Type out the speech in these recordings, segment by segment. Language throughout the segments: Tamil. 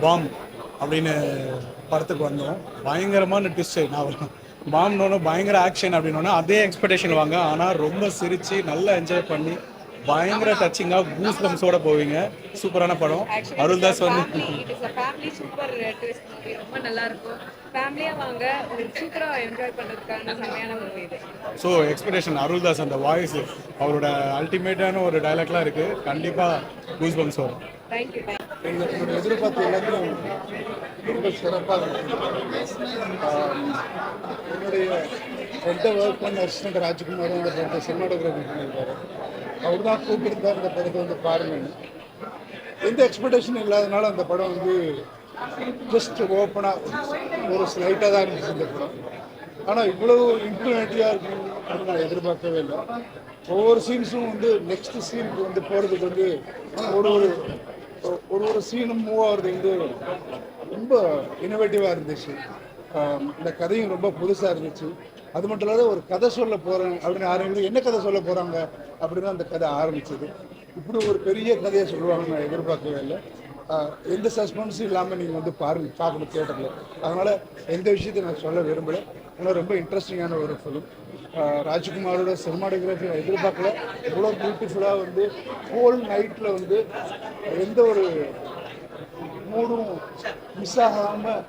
பாம் அப்படின்னு படத்துக்கு வந்தோம். பயங்கரமான ட்விஸ்ட்டு. நான் பாம்னோன்னு பயங்கர ஆக்ஷன் அப்படின்னோன்னா அதே எக்ஸ்பெக்டேஷன் வாங்க. ஆனால் ரொம்ப சிரித்து நல்லா என்ஜாய் பண்ணி பயங்கர டச்சிங்காக கூஸ் பம்ஸோட போவீங்க. சூப்பரான படம். அருள்தாஸ் வந்து சூப்பர் ட்விஸ்ட் மூவி, ரொம்ப நல்லா இருக்கும். ஃபேமிலியாக வாங்க, உங்களுக்கு சூப்பராக என்ஜாய் பண்ணுறதுக்கான செம்மையான மூவி இது. ஸோ எக்ஸ்பெக்டேஷன் அருள்தாஸ் அந்த வாய்ஸ் அவரோட அல்டிமேட்டான ஒரு டைலாக்லாம் இருக்குது. கண்டிப்பாக கூஸ் பம்ஸ் வரும். தேங்க்யூ. என்னுடைய எதிர்பார்ப்பு எல்லாத்தையும் ரொம்ப சிறப்பாக என்னுடைய ரெட்ட ஒர்க் பண்ண அசிஸ்டன்ட் ராஜ்குமாரும் அந்த படத்தை சினிமாட்டோகிராஃபி பண்ணியிருக்காரு. அவர் தான் கூப்பிட்டுருந்தார் இந்த படத்தை வந்து பாருங்கன்னு. எந்த எக்ஸ்பெக்டேஷன் இல்லாதனால அந்த படம் வந்து ஜஸ்ட் ஓப்பனாக ஒரு ஸ்லைட்டாக தான் இருந்துச்சு இந்த படம். ஆனால் இவ்வளவு இம்ப்ளிமெண்ட்டியாக இருக்கும் அப்படின்னு நான் எதிர்பார்க்கவே இல்லை. ஒவ்வொரு சீன்ஸும் வந்து நெக்ஸ்ட் சீனுக்கு வந்து போகிறதுக்கு வந்து ஒரு ஒரு ஒரு ஒரு சீனும் மூவ் ஆகிறது வந்து ரொம்ப இனோவேட்டிவாக இருந்துச்சு. இந்த கதையும் ரொம்ப புதுசாக இருந்துச்சு. அது மட்டும் இல்லாத ஒரு கதை சொல்ல போகிறேன் அப்படின்னு ஆரம்பிச்சு என்ன கதை சொல்ல போகிறாங்க அப்படின்னு அந்த கதை ஆரம்பிச்சது. இப்படி ஒரு பெரிய கதையை சொல்லுவாங்கன்னு நான் எதிர்பார்க்கவே இல்லை. எந்த சஸ்பென்ஸும் இல்லாமல் நீங்கள் வந்து பார்க்கணும் தியேட்டரில். அதனால் எந்த விஷயத்தையும் நான் சொல்ல விரும்பலை. ஆனால் ரொம்ப இன்ட்ரெஸ்டிங்கான ஒரு ஃபிலிம். ராஜ்குமாரோட சினிமாட்டோகிராஃபி நான் எதிர்பார்க்கல. இவ்வளோ பியூட்டிஃபுல்லாக வந்து ஹோல் நைட்டில் வந்து எந்த ஒரு மூடும் மிஸ் ஆகாமல்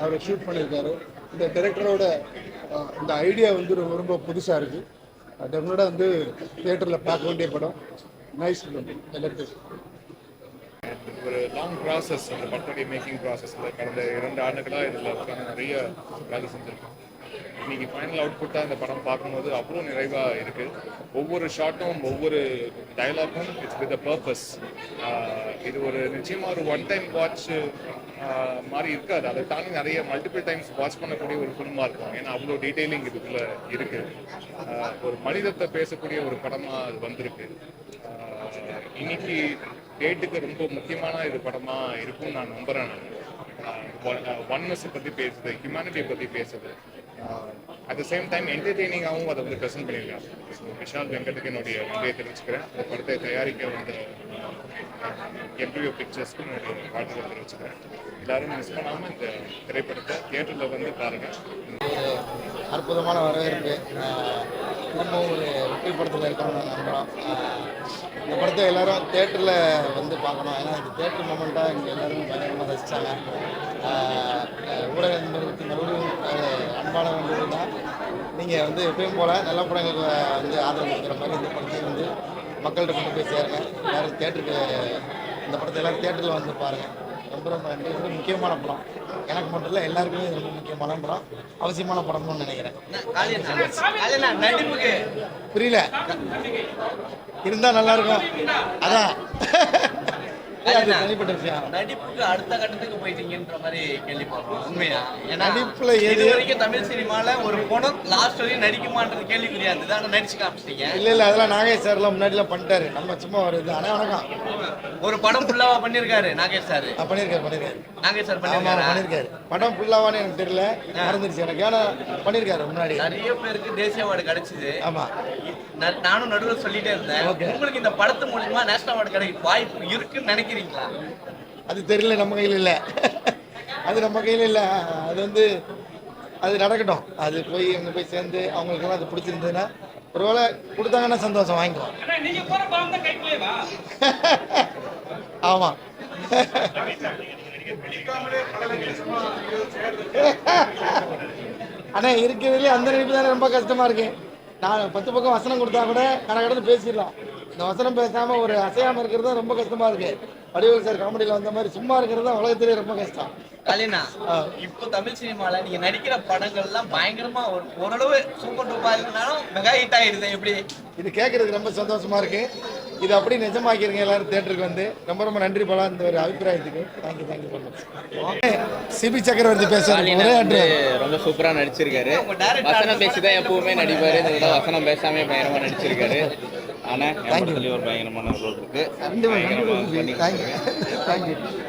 அவரை ஷூட் பண்ணியிருக்காரு. இந்த டைரக்டரோட இந்த ஐடியா வந்து ரொம்ப ரொம்ப புதுசாக இருக்குது. டெஃபினட்டாக வந்து தியேட்டரில் பார்க்க வேண்டிய படம். நைஸ் ஃபிலிம் எல்லாத்துக்கும். ஒரு லாங் ப்ராசஸ், அந்த படத்துடைய மேக்கிங் ப்ராசஸில் கடந்த 2 ஆண்டுகளாக இதில் உட்காந்து நிறைய வேலை செஞ்சுருக்கோம். இன்னைக்கு ஃபைனல் அவுட்புட்டாக இந்த படம் பார்க்கும்போது அவ்வளோ நிறைவாக இருக்குது. ஒவ்வொரு ஷாட்டும் ஒவ்வொரு டயலாகும் இட்ஸ் வித் அ பர்பஸ். இது ஒரு நிச்சயமாக ஒரு ஒன் டைம் வாட்ச் மாதிரி இருக்காது. அதை தாண்டி நிறைய மல்டிபிள் டைம்ஸ் வாட்ச் பண்ணக்கூடிய ஒரு ஃபிலிமாக இருக்கும். ஏன்னா அவ்வளோ டீட்டெயிலிங் இதுக்குள்ளே இருக்குது. ஒரு மனிதத்தை பேசக்கூடிய ஒரு படமாக அது வந்திருக்கு. இன்னைக்கு டேட்டுக்கு ரொம்ப முக்கியமான இது படமாக இருக்கும்னு நான் நம்புகிறேன். ஒன்னஸை பற்றி பேசுது, ஹியூமனிட்டியை பற்றி பேசுது. அட் த சேம் டைம் என்டர்டெய்னிங்காகவும் அதை வந்து ப்ரெசென்ட் பண்ணியிருக்காங்க. ஸோ விஷால் வெங்கட்டுக்கு என்னுடைய நன்றியை தெரிவிச்சுக்கிறேன். இந்த படத்தை தயாரிக்க வந்த எம்ப்ரியோ பிக்சர்ஸ்க்கு என்னுடைய வாழ்த்துக்கள் தெரிவிச்சுக்கிறேன். எல்லாரும் மிஸ் பண்ணாமல் இந்த திரைப்படத்தை தியேட்டரில் வந்து பாருங்கள். அற்புதமான வரவேற்பு. திரும்பவும் ஒரு வெற்றி படத்தில் இருக்கணும்னு நம்புகிறோம். இந்த படத்தை எல்லாரும் தேட்டரில் வந்து பார்க்கணும். ஏன்னா இது தேட்டர் மூமெண்ட்டாக இங்கே எல்லாருமே பயங்கரமாக ரசித்தாங்க. ஊடக நண்பர்களுக்கு மறுபடியும் அன்பான வேண்டியதுன்னா நீங்கள் வந்து எப்பயும் போல் நல்ல படங்களுக்கு வந்து ஆதரவு கொடுக்குற மாதிரி இந்த படத்தையும் வந்து மக்கள்கிட்ட கொண்டு போய் சேருங்க. எல்லோரும் தேட்டருக்கு இந்த படத்தை எல்லோரும் தேட்டரில் வந்து பாருங்கள். ரொம்ப ரொம்ப நன்றி. ரொம்ப முக்கியமான படம். எனக்கு மட்டும் இல்லை, எல்லாருக்குமே ரொம்ப முக்கியமான படம், அவசியமான படம்னு நினைக்கிறேன். புரியல இருந்தால் நல்லா இருக்கும். அதான் தனிப்பட்ட விஷயம். நடிப்புக்கு அடுத்த கட்டத்துக்கு போயிட்டீங்கன்ற மாதிரி கேள்விப்படுறோம். உண்மையா? நடிப்புல இது வரைக்கும் தமிழ் சினிமால ஒரு படம் லாஸ்ட் வரையும் நடிக்குமான்றது கேள்விக்குறியா இருந்தது. ஆனால் நடிச்சு காமிச்சிட்டீங்க. இல்ல அதெல்லாம் நாகேஷ் சார்லாம் முன்னாடிலாம் பண்ணிட்டாரு. நம்ம சும்மா வருது. ஆனால் வணக்கம் ஒரு படம் ஃபுல்லாவா பண்ணியிருக்காரு நாகேஷ் சார். பண்ணியிருக்காரு. நாகேஷ் சார் பண்ணியிருக்காரு. படம் ஃபுல்லாவான்னு எனக்கு தெரியல, மறந்துருச்சு எனக்கு. ஏன்னா பண்ணியிருக்காரு முன்னாடி. நிறைய பேருக்கு தேசிய அவார்டு கிடைச்சிது. ஆமா, நானும் நடுவில் சொல்லிட்டே இருந்தேன். உங்களுக்கு இந்த படத்து மூலமா நேஷனல் அவார்டு கிடைக்க வாய்ப்பு இருக்குன்னு நினைக்கிறீங்களா? அது தெரியல, நம்ம கையில் இல்லை. அது நம்ம கையில் இல்லை. அது வந்து அது நடக்கட்டும். அது போய் அங்கே போய் சேர்ந்து அவங்களுக்கெல்லாம் அது பிடிச்சிருந்ததுன்னா ஒருவேளை கொடுத்தாங்கன்னா சந்தோஷம், வாங்கிக்குவோம். ஆமாம். ஆனால் இருக்கிறதுலே அந்த நினைப்பு தானே ரொம்ப கஷ்டமாக இருக்கு. நான் 10 பக்கம் வசனம் கொடுத்தா கூட கடற்கடன்னு பேசிடலாம். இந்த வசனம் பேசாமல் ஒரு அசையாமல் இருக்கிறது தான் ரொம்ப கஷ்டமாக இருக்கு. வடிவேல் சார் காமெடியில் வந்த மாதிரி சும்மா இருக்கிறது தான் உலகத்திலே ரொம்ப கஷ்டம். கலினா, இப்போ தமிழ் சினிமால நீங்க நடிக்கிற படங்கள்லாம் பயங்கரமா ஓரளவு சூப்பர் டூப்பா இருந்தாலும் மெகா ஹிட் ஆயிடுது. எப்படி இது கேட்கறதுக்கு ரொம்ப சந்தோஷமா இருக்கு. இது அப்படி நிஜமாக்கிருங்க எல்லாரும் தேட்டருக்கு வந்து. ரொம்ப ரொம்ப நன்றி போல இந்த ஒரு அபிப்பிராயத்துக்கு. தேங்க்யூ. சிபி சக்கரவர்த்தி பேசுறாரு. ரொம்ப சூப்பரா நடிச்சிருக்காரு. வசனம் பேசிதான் எப்பவுமே நடிப்பாரு. இந்த தடவை வசனம் பேசாம பயங்கரமா நடிச்சிருக்காரு. ஆனா சொல்லி ஒரு பயங்கரமான ரோல் இருக்கு.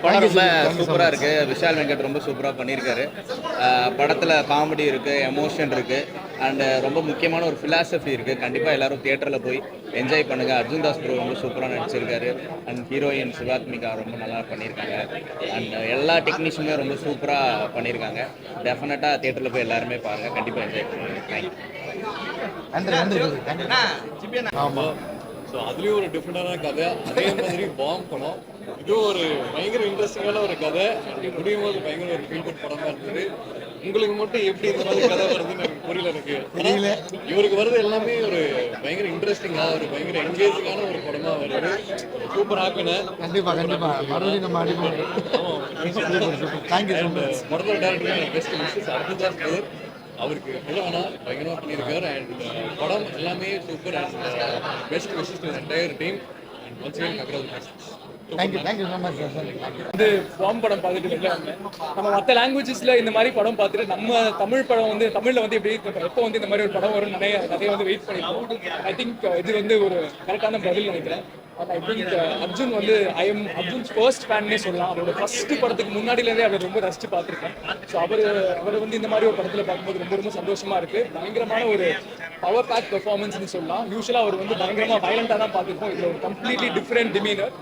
படம் ரொம்ப சூப்பரா இருக்கு. விஷால் வெங்கட் ரொம்ப சூப்பரா பண்ணியிருக்காரு. படத்துல காமெடி இருக்கு, எமோஷன் இருக்கு. அண்ட் ரொம்ப முக்கியமான ஒரு ஃபிலாசபி இருக்குது. கண்டிப்பாக எல்லாரும் தியேட்டரில் போய் என்ஜாய் பண்ணுங்கள். அர்ஜுன் தாஸ் ப்ரோ ரொம்ப சூப்பராக நடிச்சிருக்காரு. அண்ட் ஹீரோயின் சிவாத்மிகா ரொம்ப நல்லா பண்ணியிருக்காங்க. அண்ட் எல்லா டெக்னீஷியனுமே ரொம்ப சூப்பராக பண்ணியிருக்காங்க. டெஃபினட்டாக தியேட்டரில் போய் எல்லாருமே பாருங்கள், கண்டிப்பாக என்ஜாய் பண்ணுங்கள். தேங்க்யூ. ஆமாம். ஸோ அதுலேயும் ஒரு டிஃப்ரெண்டான கதை, அதே மாதிரி பாம் படம். இதுவும் ஒரு பயங்கர இன்ட்ரெஸ்டிங்கான ஒரு கதை. அப்படி முடியும் போது பயங்கர ஒரு ஃபீல் குட் படமாக இருந்தது. உங்களுக்கு மட்டும் எப்படி இந்த மாதிரி கதை வருதுன்னு எனக்கு புரியல. எனக்கு தெரியல. இவருக்கு வருது எல்லாமே ஒரு பயங்கர இன்ட்ரெஸ்டிங்காக, ஒரு பயங்கர என்கேஜிங்கான ஒரு படமாக வருது. Super happening. கண்டிப்பாக மறுபடியும் நம்ம அடிப்போம். Thank you so much. படத்தோட டேரக்டருக்கு best wishes Arjun Das brother. அவருக்கு எவ்வளோ பயங்கரமாக பண்ணியிருக்காரு. அண்ட் படம் எல்லாமே super. And best wishes to entire team. And once again congratulations. Thank you so much sir. வந்து பாம் படம் பார்த்துட்டு வெளில வந்தேன். நம்ம மற்ற லாங்குவேஜஸ்ல இந்த மாதிரி படம் பார்த்துட்டு நம்ம தமிழ் படம் வந்து தமிழ்ல வந்து எப்படி எப்போ வந்து இந்த மாதிரி ஒரு படம் வரும் நிறைய வந்து வெயிட் பண்ணிருக்கோம். ஐ திங்க் இது வந்து ஒரு கரெக்டான பதில் நினைக்கிறேன். அண்ட் ஐ திங்க் அர்ஜுன் வந்து அர்ஜுன்ஸ் ஃபர்ஸ்ட் ஃபேன்னே சொல்லலாம். அவரோட ஃபர்ஸ்ட் படத்துக்கு முன்னாடிலேருந்தே அவர் ரொம்ப ரசிச்சு பார்த்துருக்கேன். ஸோ அவர் வந்து இந்த மாதிரி ஒரு படத்தில் பார்க்கும்போது ரொம்ப சந்தோஷமா இருக்கு. பயங்கரமான ஒரு பவர் பேக் பெர்ஃபார்மன்ஸ்னு சொல்லலாம். யூஸ்வலாக அவர் வந்து பயங்கரமாக வயலண்டாக தான் பார்த்துருக்கோம். இதில் ஒரு கம்ப்ளீட்லி டிஃப்ரெண்ட் டிமீனர்.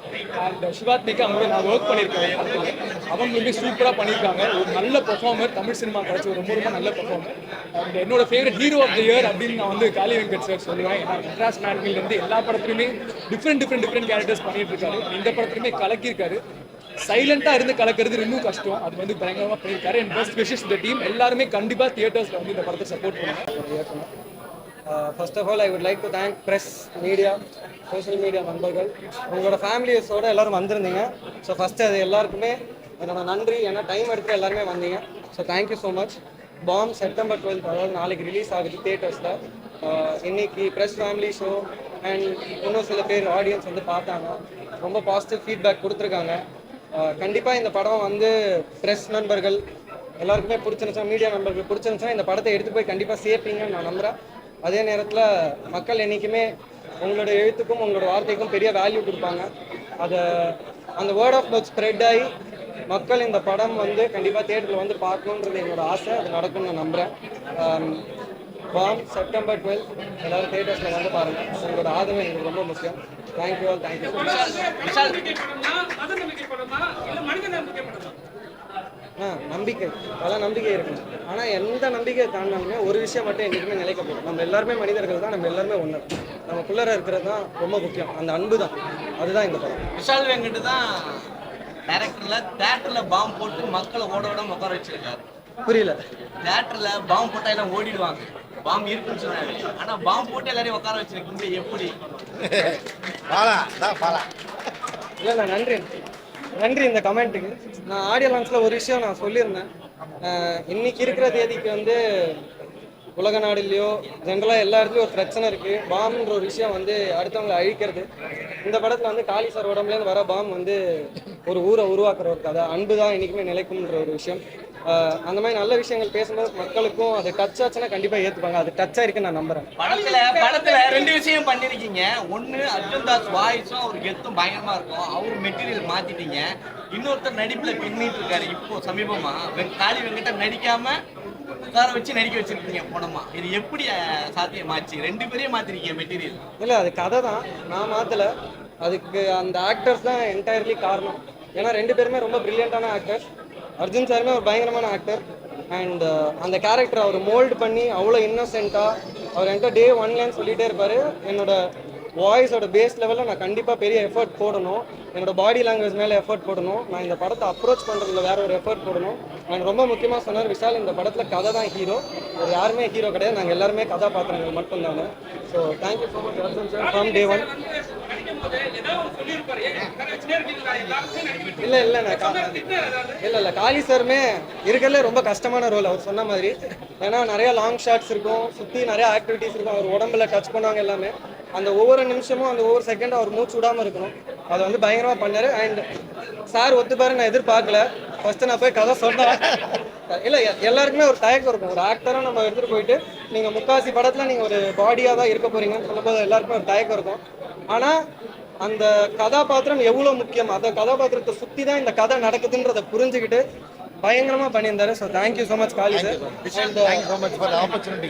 அண்ட் சிவாத்மிகா அவங்களோட நான் ஒர்க் பண்ணியிருக்கேன் படத்தில். அவங்க வந்து சூப்பராக பண்ணியிருக்காங்க. ஒரு நல்ல பெர்ஃபார்மர், தமிழ் சினிமா கிடைச்ச ஒரு ரொம்ப நல்ல பெர்ஃபார்மர். அண்ட் என்னோட favourite hero of the year அப்படின்னு நான் வந்து காளி வெங்கட் சார் சொல்லுவேன். ஏன்னா மெட்ராஸ் மேன்மிலேருந்து எல்லா படத்துலையுமே டிஃப்ரெண்ட் கேரக்டர்ஸ் பண்ணிட்டு இருக்காரு. இந்த படத்துலையுமே கலக்கியிருக்காரு. சைலண்டா இருந்து கலக்கிறது இன்னும் கஷ்டம். அது வந்து பயங்கரமா பண்ணியிருக்காரு. And best wishes the team. எல்லாருமே கண்டிப்பா தியேட்டர்ஸ்ல வந்து இந்த படத்தை சப்போர்ட் பண்ணுங்க. First of all I would like to thank press, media, social media நண்பர்கள், உங்களோட ஃபேமிலிஸோடு எல்லோரும் வந்திருந்தீங்க. ஸோ ஃபஸ்ட்டு அது எல்லாருக்குமே என்னோட நன்றி. ஏன்னா டைம் எடுத்து எல்லாருமே வந்தீங்க. So thank you so much. Bomb September 12, அதாவது நாளைக்கு ரிலீஸ் ஆகுது தியேட்டர்ஸில். இன்னைக்கு ப்ரெஸ் ஃபேமிலி ஷோ அண்ட் இன்னும் சில பேர் ஆடியன்ஸ் வந்து பார்த்தாங்க. ரொம்ப பாசிட்டிவ் ஃபீட்பேக் கொடுத்துருக்காங்க. கண்டிப்பாக இந்த படம் வந்து ப்ரெஸ் நண்பர்கள் எல்லாருக்குமே பிடிச்சிருந்துச்சா, மீடியா நண்பர்கள் பிடிச்சிருந்துச்சுன்னா இந்த படத்தை எடுத்து போய் கண்டிப்பாக சேர்ப்பீங்கன்னு நான் நம்புகிறேன். அதே நேரத்தில் மக்கள் என்றைக்குமே உங்களோட எழுத்துக்கும் உங்களோட வார்த்தைக்கும் பெரிய வேல்யூ கொடுப்பாங்க. அந்த வேர்ட் ஆஃப் மவுத் ஸ்ப்ரெட் ஆகி மக்கள் இந்த படம் வந்து கண்டிப்பாக தியேட்டரில் வந்து பார்க்கணுன்றது என்னோட ஆசை. அது நடக்கும்னு நான் நம்புகிறேன். பாம் செப்டம்பர் 12 எல்லாரும் தியேட்டர்ஸில் வந்து பாருங்கள். உங்களோட ஆதரவு எங்களுக்கு ரொம்ப முக்கியம். Thank you all. தேங்க்யூ. நம்பிக்கை, பல நம்பிக்கை இருக்கு. ஆனால் எந்த நம்பிக்கையை தாண்டாலுமே ஒரு விஷயம் மட்டும் என்றைக்குமே நிலைக்கப்படும். நம்ம எல்லாருமே மனிதர்கள் தான், நம்ம எல்லாருமே ஒன்று. நமக்குள்ளே இருக்கிறது தான் ரொம்ப முக்கியம். அந்த அன்பு தான், அதுதான் இந்த படம். விஷால் வெங்கட் தான் தேட்டரில் பாம்பு போட்டு மக்களை ஓட உட்கார வச்சிருக்காரு. புரியல. தேட்டரில் பாம்பு போட்டால் எல்லாம் ஓடிடுவாங்க, பாம்பு இருக்குன்னு சொன்னாரு. ஆனால் பாம்பு போட்டு எல்லாரையும் உட்கார வச்சிருக்கீங்க, எப்படி? இல்லை, நன்றி இந்த கமெண்ட்டுக்கு. நான் ஆடியோ லான்ச்சில் ஒரு விஷயம் நான் சொல்லியிருந்தேன். இன்னைக்கு இருக்கிற தேதிக்கு வந்து உலக நாடுலையோ ஜென்ரலாக எல்லா இடத்துலையும் ஒரு பிரச்சனை இருக்குது. பாம்புன்ற ஒரு விஷயம் வந்து அடுத்தவங்களை அழிக்கிறது. இந்த படத்தில் வந்து காளி சார் உடம்புலேருந்து வர பாம்பு வந்து ஒரு ஊரை உருவாக்குற ஒரு கதை. அன்பு தான் என்றைக்குமே நிலைக்கும்ன்ற ஒரு விஷயம். அந்த மாதிரி நல்ல விஷயங்கள் பேசும்போது மக்களுக்கும் அது டச் ஆச்சுன்னா கண்டிப்பாக ஏற்றுப்பாங்க. அது டச் ஆயிருக்குன்னு நான் நம்புறேன். படத்துல 2 விஷயம் பண்ணிருக்கீங்க. ஒன்று, அர்ஜுன் தாஸ் வாய்ஸும் அவர் கெத்தும் பயங்கரமா இருக்கும். அவர் மெட்டீரியல் மாத்திட்டீங்க. இன்னொருத்தர் நடிப்புல பின்னிட்டு இருக்காரு. இப்போ சமீபமா காளி வெங்கட்ட நடிக்காம உட்கார வச்சு நடிக்க வச்சிருக்கீங்க படமா. இது எப்படி சாத்தியமாச்சு? 2 பேரையும் மாத்திருக்கீங்க மெட்டீரியல். இல்லை, அது கதை தான், நான் மாற்றலை. அதுக்கு அந்த ஆக்டர்ஸ் தான் என்டையர்லி காரணம். ஏன்னா 2 பேருமே ரொம்ப பிரில்லியண்டான ஆக்டர்ஸ். அர்ஜுன் சாருமே ஒரு பயங்கரமான ஆக்டர். அண்ட் அந்த கேரக்டர் அவர் மோல்டு பண்ணி அவ்வளோ இன்னோசென்ட்டாக அவர் என்கிட்ட டே 1லேன்னு சொல்லிகிட்டே இருப்பார். என்னோட வாய்ஸோட பேஸ் லெவலில் நான் கண்டிப்பாக பெரிய எஃபர்ட் போடணும். என்னோடய பாடி லாங்குவேஜ் மேலே எஃபர்ட் போடணும். நான் இந்த படத்தை அப்ரோச் பண்ணுறதுல வேற ஒரு எஃபர்ட் போடணும். அண்ட் ரொம்ப முக்கியமாக சொன்னார் விஷால், இந்த படத்தில் கதை தான் ஹீரோ. ஒரு யாருமே ஹீரோ கிடையாது, நாங்கள் எல்லாருமே கதாபாத்திரங்கள் மட்டும்தானே. So thank you so much Arjun sir from day 1. இல்லை காளி சாருமே இருக்கிறதுல ரொம்ப கஷ்டமான ரோல் அவர் சொன்ன மாதிரி. ஏன்னா நிறைய லாங் ஷாட்ஸ் இருக்கும், சுற்றி நிறைய ஆக்டிவிட்டீஸ் இருக்கும். அவர் உடம்புல டச் பண்ணுவாங்க எல்லாமே. அந்த ஒவ்வொரு நிமிஷமும் அந்த ஒவ்வொரு செகண்டும் அவர் மூச்சு விடாமல் இருக்கணும். அதை வந்து பயங்கரமாக பண்ணார். அண்ட் சார் ஒத்துப்பாரு நான் எதிர்பார்க்கல. ஃபர்ஸ்ட் நான் போய் கதை சொன்னேன். இல்லை, எல்லாருக்குமே ஒரு தயக்கம் இருக்கும். ஒரு ஆக்டராக நம்ம எடுத்துகிட்டு போயிட்டு நீங்கள் முக்காசி படத்தில் நீங்கள் ஒரு பாடியாக தான் இருக்க போகிறீங்கன்னு சொல்லும்போது எல்லாருக்குமே ஒரு தயக்கம் இருக்கும். ஆனால் அந்த கதாபாத்திரம் எவ்வளோ முக்கியம், அந்த கதாபாத்திரத்தை சுற்றி தான் இந்த கதை நடக்குதுன்றதை புரிஞ்சுக்கிட்டு பயங்கரமாக பண்ணியிருந்தாரு. ஸோ தேங்க்யூ ஸோ மச் காளி சார்.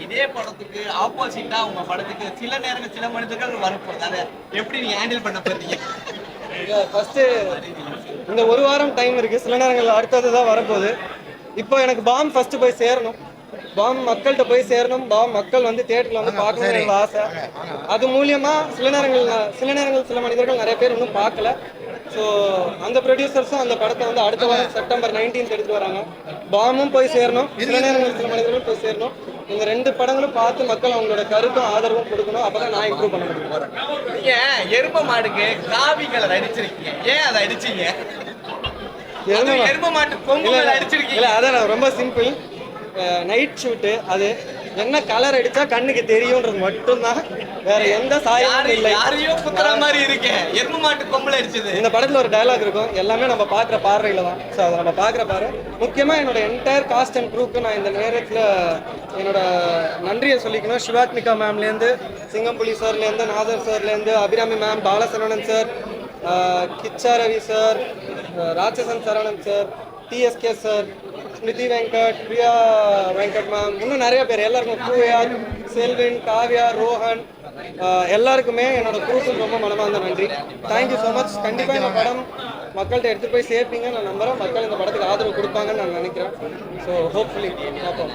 இதே படத்துக்கு ஆப்போசிட்டா உங்க படத்துக்கு சில நேரங்கள் சில மனிதர்கள் வரப்போகுது. அதை எப்படி நீங்க ஹேண்டில் பண்ண போறீங்க? ஃபஸ்ட்டு இந்த ஒரு வாரம் டைம் இருக்குது. சில நேரங்கள் அடுத்தது தான் வரப்போகுது. இப்போ எனக்கு பாம் ஃபஸ்ட்டு போய் சேரணும். பாம் மக்கள்கிட்ட போய் சேரணும். பாம் மக்கள் வந்து தியேட்டரில் வந்து பார்க்கணும்னு எனக்கு ஆசை. அது மூலியமாக சில நேரங்கள் சில மனிதர்கள் நிறைய பேர் இன்னும் பார்க்கல. ஸோ அந்த ப்ரொடியூசர்ஸும் அந்த படத்தை வந்து அடுத்த வாரம் செப்டம்பர் 19 எடுத்துட்டு வராங்க. பாமும் போய் சேரணும், சில நேரங்கள் சில மனிதர்களும் போய் சேரணும். இந்த 2 படங்களும் பார்த்து மக்கள் அவங்களோட கருத்தும் ஆதரவும் கொடுக்கணும். அப்பதான் நான் இம்ப்ரூவ் பண்ண முடியும். நீங்க எரும மாடுக்கு காவி கலர் அடிச்சிருக்கீங்க, ஏன் அதை அடிச்சீங்க? எரும மாட்டு கொம்பு அடிச்சிருக்கீங்க. இல்லை, அதான் ரொம்ப சிம்பிள். நைட் ஷூட்டு, அது என்ன கலர் அடிச்சா கண்ணுக்கு தெரியும்ன்றது மட்டும்தான், வேற எந்த சாயமும் இல்லை. யாரையும் குத்துற மாதிரி இருக்கேன், எரும மாட்டு கொம்புல அடிச்சது. இந்த படத்துல ஒரு டயலாக் இருக்கும், எல்லாமே நம்ம பார்க்குற பார்வையில தான். ஸோ அதை நம்ம பார்க்குற பார்வை முக்கியமாக என்னோட என்டையர் காஸ்ட் அண்ட் க்ரூக்கு நான் இந்த நேரத்தில் என்னோட நன்றியை சொல்லிக்கணும். சிவாத்மிகா மேம்லேருந்து, சிங்கம்புலி சார்லேருந்து, நாதர் சார்லேருந்து, Abhirami ma'am, Balasaravanan sir, Kichcha Ravi sir, Ratsasan Saravanan sir, TSK sir, Smruthi Venkat, Priya Venkat ma'am, இன்னும் நிறைய பேர், எல்லாருக்கும் பூயார், செல்வின், காவ்யா, ரோஹன், எல்லாருக்குமே என்னோட குரூப்புக்கு ரொம்ப மனமார்ந்த நன்றி. Thank you so much. கண்டிப்பாக இந்த படம் மக்கள்கிட்ட எடுத்துகிட்டு போய் சேர்ப்பீங்க நான் நம்புகிறேன். மக்கள் இந்த படத்துக்கு ஆதரவு கொடுப்பாங்கன்னு நான் நினைக்கிறேன். ஸோ ஹோப்ஃபுல்லி பார்ப்போம்.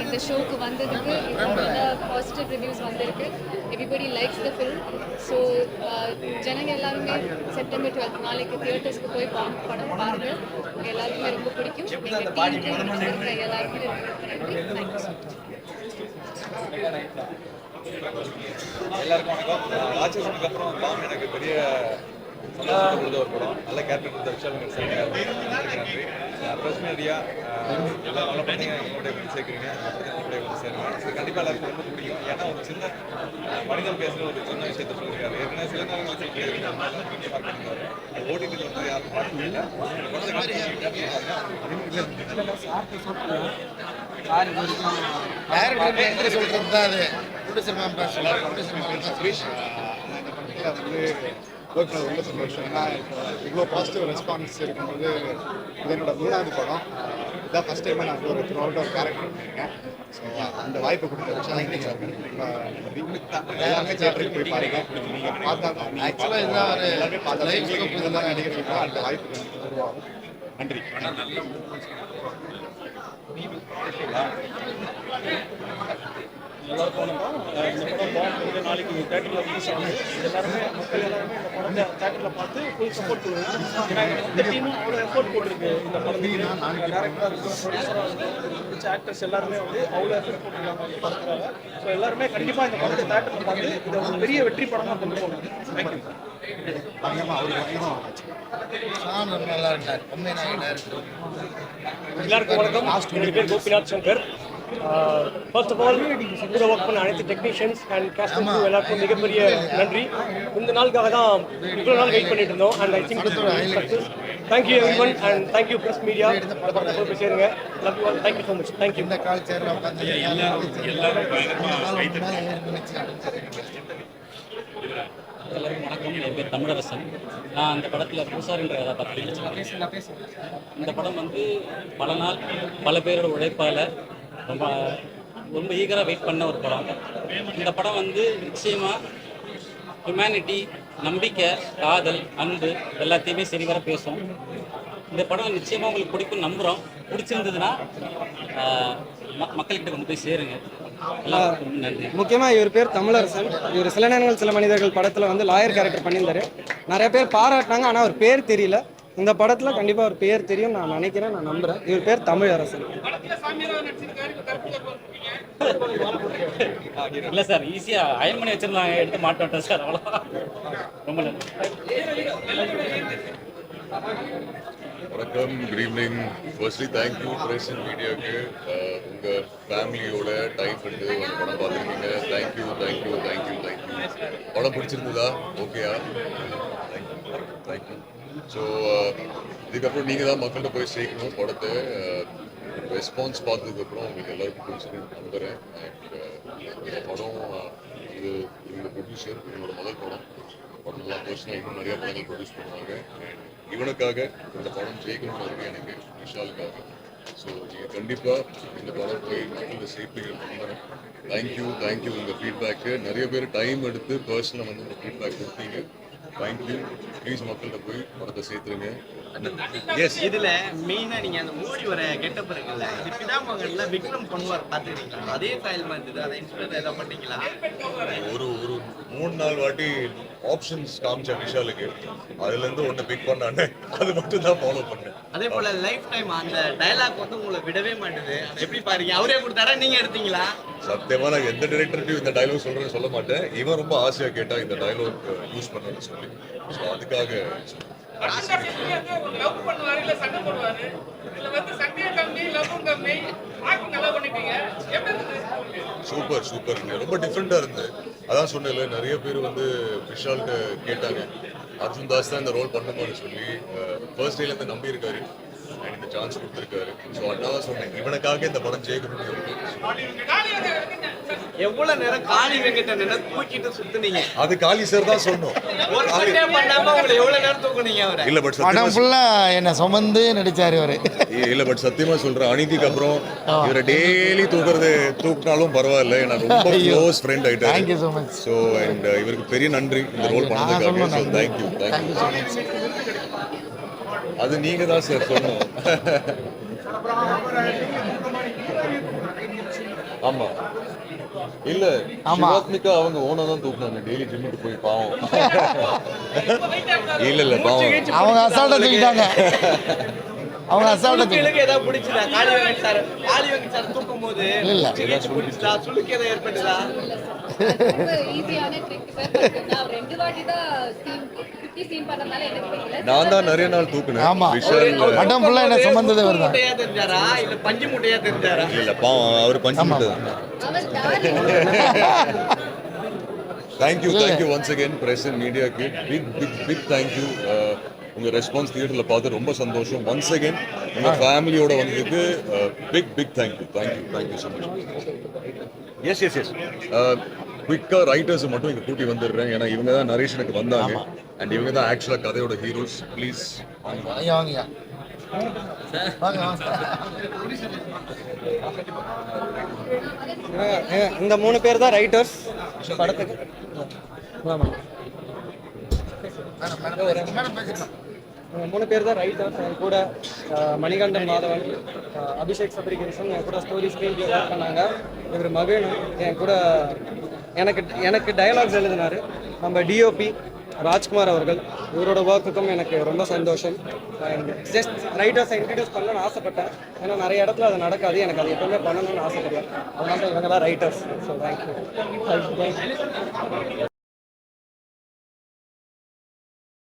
இந்த ஷோக்கு வந்ததுக்கு நல்ல பாசிட்டிவ் ரிவ்யூஸ் வந்திருக்கு. Everybody likes the film. So ஜனங்க எல்லாருமே செப்டம்பர் 12 நாளைக்கு தியேட்டர்ஸ்க்கு போய் படம் பாருங்க. எல்லாருக்குமே ரொம்ப பிடிக்கும். எல்லாருக்குமே எல்லாருக்கும் வணக்கம். ராட்சசனுக்கு அப்புறம் பாம் எனக்கு பெரிய சந்தோஷத்தை கொடுத்த ஒரு படம். நல்ல கேரக்டர் கொடுத்த விஷயம் நன்றி. ப்ரெஸ் மீடியா எல்லாம் நல்லா பண்ணீங்க, எங்களுடைய வந்து சேர்க்குறீங்க, எங்களுடைய வந்து சேருங்க. ஸோ கண்டிப்பாக எல்லாருக்கும் ரொம்ப பிடிக்கும். ஏன்னா ஒரு சின்ன மனிதன் பேசுகிற ஒரு சின்ன விஷயத்தை சொல்லியிருக்காரு. ஏற்கனவே சில நேரங்கள் ஓடிடியில் வந்து யாரும் பார்க்கல. ஒர்க் பண்ணது ரொம்ப சந்தோஷம். ஏன்னா இவ்வளோ பாசிட்டிவ் ரெஸ்பான்ஸ் இருக்கும்போது இது என்னோட 3வது படம். இதான் ஃபஸ்ட் டைம் நான் ஒரு த்ரூ அவுட் ஒரு கேரக்டர் பண்ணியிருக்கேன். ஸோ அந்த வாய்ப்பு கொடுத்த விஷயம் எல்லாமே தியேட்டருக்கு போய் பாருங்க. நீங்கள் பார்த்தா ஆக்சுவலாக இதுதான் ஒரு எல்லாமே பார்த்தா இதெல்லாம் நடிக்கிறீங்க. அந்த வாய்ப்பு உருவாகும். நன்றி. எல்லாருக்கும் வணக்கம். இந்த படம் பாம் வந்து நாளைக்கு தேட்டரில் ரிலீஸ் ஆகும். எல்லாருமே மக்கள் எல்லாருமே இந்த படத்தை தேட்டரில் பார்த்து ஃபுல் சப்போர்ட் கொடுங்க. ஏன்னா இந்த டீமும் அவ்வளோ எஃபோர்ட் போட்டிருக்கு இந்த படத்துக்கு. டேரக்டராக இருக்கும், ப்ரொடியூசராக இருக்கும், பிடிச்ச ஆக்டர்ஸ் எல்லாருமே வந்து அவ்வளோ எஃபோர்ட் போட்டிருக்காங்க இந்த படத்துக்காக. ஸோ எல்லாருமே கண்டிப்பாக இந்த படத்தை தேட்டரில் பார்த்து இதை ஒரு பெரிய வெற்றி படமாக கொண்டு போகணும். தேங்க்யூ. எல்லாருக்கும் வணக்கம். என்னுடைய பேர் Gopinath Shankar. First of all கூட ஒர்க் பண்ண அனைத்து டெக்னீஷியன்ஸ் அண்ட் கேஸ்டிங் எல்லாருக்கும் மிகப்பெரிய நன்றி. இந்த நாளுக்காக தான் இவ்வளோ நாள் வெயிட் பண்ணிட்டு இருந்தோம். And I think success. Thank you every one and thank you press media. போய் சேருங்க. Love you all. Thank you so much. Thank you. எல்லாருக்கும் வணக்கம். என் பேர் தமிழரசன். நான் அந்த படத்தில் பூசாரின்ற கதாபாத்திரம். இந்த படம் வந்து பல நாள் பல பேரோட உழைப்பால் ரொம்ப ரொம்ப ஈகராக வெயிட் பண்ண ஒரு படம். இந்த படம் வந்து நிச்சயமாக ஹியூமனிட்டி, நம்பிக்கை, காதல், அன்பு எல்லாத்தையுமே சரிவர பேசும். இந்த படம் நிச்சயமாக உங்களுக்கு பிடிக்கும் நம்புகிறோம். பிடிச்சிருந்ததுன்னா மக்கள்கிட்ட கொண்டு போய் சேருங்க. முக்கியமாக இவர் பேர் தமிழரசன். இவர் சில நேரங்கள் சில மனிதர்கள் படத்தில் வந்து லாயர் கேரக்டர் பண்ணியிருந்தாரு. நிறைய பேர் பாராட்டினாங்க, ஆனால் அவர் பேர் தெரியல. இந்த படத்தில் கண்டிப்பாக ஒரு பேர் தெரியும் நான் நினைக்கிறேன், நான் நம்புகிறேன். இவர் பேர் தமிழரசன். இல்லை சார், ஈஸியாக அயன் பண்ணி வச்சிருந்தாங்க, எடுத்து மாட்டோம் சார், அவ்வளோ. ரொம்ப நன்றி. வணக்கம், good evening. Firstly thank you press and மீடியாவுக்கு. உங்கள் ஃபேமிலியோட டைம் எடுத்து ஒரு படம் பார்த்துருக்கீங்க. Thank you thank you thank you thank you. படம் பிடிச்சிருந்ததா? ஓகேயா? தேங்க்யூ. ஸோ இதுக்கப்புறம் நீங்கள் தான் மக்கள்கிட்ட போய் சேர்க்கணும் படத்தை. ரெஸ்பான்ஸ் பார்த்ததுக்கப்புறம் உங்களுக்கு எல்லாருக்கும் பிடிச்சிருக்குன்னு நம்புகிறேன். அண்ட் இந்த படம் இது என்னோட ப்ரொடியூசர், என்னோட முதல் படம். படம்லாம் பர்சனலாக இன்னும் நிறைய படங்கள் ப்ரொடியூஸ் பண்ணுவாங்க. அண்ட் இவனுக்காக இந்த படம் ஜெயிக்கணும்னு எனக்கு விஷாலுக்காக. ஸோ நீங்கள் கண்டிப்பாக இந்த படம் போய் மக்களுக்கு சேர்ப்பீங்கன்னு நம்புகிறேன். தேங்க்யூ உங்கள் ஃபீட்பேக்கு. நிறைய பேர் டைம் எடுத்து பர்சனலாக வந்து உங்கள் ஃபீட்பேக் கொடுத்தீங்க. தேங்க்யூ. ப்ளீஸ் மக்கள்கிட்ட போய் படத்தை சேர்த்துருங்க. எஸ், இதுல மெயினா நீங்க அந்த மூடி வர கெட்டப் இருக்குல்ல, இது பிதாமகன்ல விக்ரம் பண்ணுவார் பாத்துக்கிறீங்களா? அதே ஸ்டைல் மாதிரி அதை இன்ஸ்பயர் ஏதாவது பண்ணீங்களா? ஒரு 3-4 வாட்டி ஆப்ஷன்ஸ் காமிச்ச விஷாலுக்கு அதுலேருந்து ஒன்று பிக் பண்ணானே, அது மட்டும் தான் ஃபாலோ பண்ணேன். அதே போல லைஃப் டைம் அந்த டயலாக் வந்து உங்களை விடவே மாட்டுது. அதை எப்படி பாருங்க? அவரே கொடுத்தாரா நீங்க எடுத்தீங்களா? சத்தியமா நான் எந்த டைரக்டர்ட்டையும் இந்த டைலாக் சொல்றேன்னு சொல்ல மாட்டேன். இவன் ரொம்ப ஆசையா கேட்டா இந்த டைலாக் யூஸ் பண்ணணும்னு சொல்லி, ஸோ அதுக்காக சூப்பர் ரொம்ப டிஃப்ரெண்டா இருந்து. அதான் சொன்னேன்ல, நிறைய பேர் வந்து விஷால்கிட்ட கேட்டாங்க அர்ஜுன் தாஸ் தான் இந்த ரோல் பண்ணுமான்னு சொல்லி. ஃபர்ஸ்ட் டேல இருந்து நம்பி இருக்காரு அண்ட் இந்த சான்ஸ் கொடுத்துருக்காரு. ஸோ அதான் சொன்னேன், இவனுக்காக இந்த படம் ஜெயிக்கணும்னு இருக்கு. எவ்வளவு நேரம் காளி வெங்கட்ட தூக்கிட்டு சுத்துனீங்க? அது காளி சார் தான் சொன்னோம். ஒரு சண்டே பண்ணாம உங்களை எவ்வளவு நேரம் தூக்குனீங்க அவரை? இல்ல பட் படம் ஃபுல்லா என்ன சுமந்து நடிச்சாரு அவரு. இல்ல பட் சத்தியமா சொல்றேன், அனிதிக்கு அப்புறம் இவரை டெய்லி தூக்கினாலும் பரவாயில்ல, எனக்கு ரொம்ப க்ளோஸ் ஃப்ரெண்ட் ஆயிட்டாரு. Thank you so much. So and இவருக்கு பெரிய நன்றி இந்த ரோல் பண்ணதுக்காக. So thank you. அது நீங்க தான் சார் சொல்லணும். ஆமா இல்ல சிவாத்மிகா அவங்க ஓனா தான் தூக்குனாங்க டெய்லி ஜிம்முக்கு போய். பாவம். இல்ல பாவம், அவங்க அசால்ட்டா தூக்கிட்டாங்க. அவங்க அசால்ட்டா ஏதாவது பிடிச்சதா? காளி வெங்கட் சார் தூக்கும் போது பிடிச்சதா? சுளுக்கு ஏதாவது ஏற்பட்டதா? ரொம்ப ஈஸியான ட்ரிக் சார். நான் 2 வாட்டி தான் சீன் பண்ணனால எனக்கு தெரியல. நான் தான் நிறைய நாள் தூக்குனேன். ஆமா, விஷால் படம் ஃபுல்லா என்ன சுமந்ததே வருது. முட்டையா தெரிஞ்சாரா இல்ல பஞ்சு முட்டையா தெரிஞ்சாரா? இல்ல பாவம், அவர் பஞ்சு முட்டை தான். அவர் daddy thank you once again press and மீடியாக்கு பிக் தேங்க்யூ. உங்கள் ரெஸ்பான்ஸ் தியேட்டரில் பார்த்து ரொம்ப சந்தோஷம். ஒன்ஸ் அகைன் உங்கள் ஃபேமிலியோட வந்ததுக்கு big thank you so much. Yes குவிக்காக ரைட்டர்ஸ் மட்டும் இங்கே கூட்டி வந்துடுறேன். ஏன்னா இவங்க தான் நரேஷனுக்கு வந்தாங்க அண்ட் இவங்க தான் ஆக்சுவலாக கதையோட ஹீரோஸ். ப்ளீஸ் வாங்க. இந்த 3 பேர் தான் ரைட்டர்ஸ் படத்துக்கு. இவங்க 3 பேர் தான் ரைட்டர்ஸ். என் கூட மணிகண்டன் மாதவன், அபிஷேக் சபரிகேசன் என் கூட ஸ்டோரி ஸ்க்ரீன் பிளே ஒர்க் பண்ணாங்க. இவர் மகேனு என் கூட எனக்கு டயலாக்ஸ் எழுதினார். நம்ம டிஓபி ராஜ்குமார் அவர்கள், இவரோட ஒர்க்குக்கும் எனக்கு ரொம்ப சந்தோஷம். ஜஸ்ட் ரைட்டர்ஸை இன்ட்ரடியூஸ் பண்ணணும்னு ஆசைப்பட்டேன். ஏன்னா நிறைய இடத்துல அது நடக்காது, எனக்கு அது எப்பவுமே பண்ணணும்னு ஆசைப்படுவேன். அதனால இவங்க தான் ரைட்டர்ஸ். So thank you.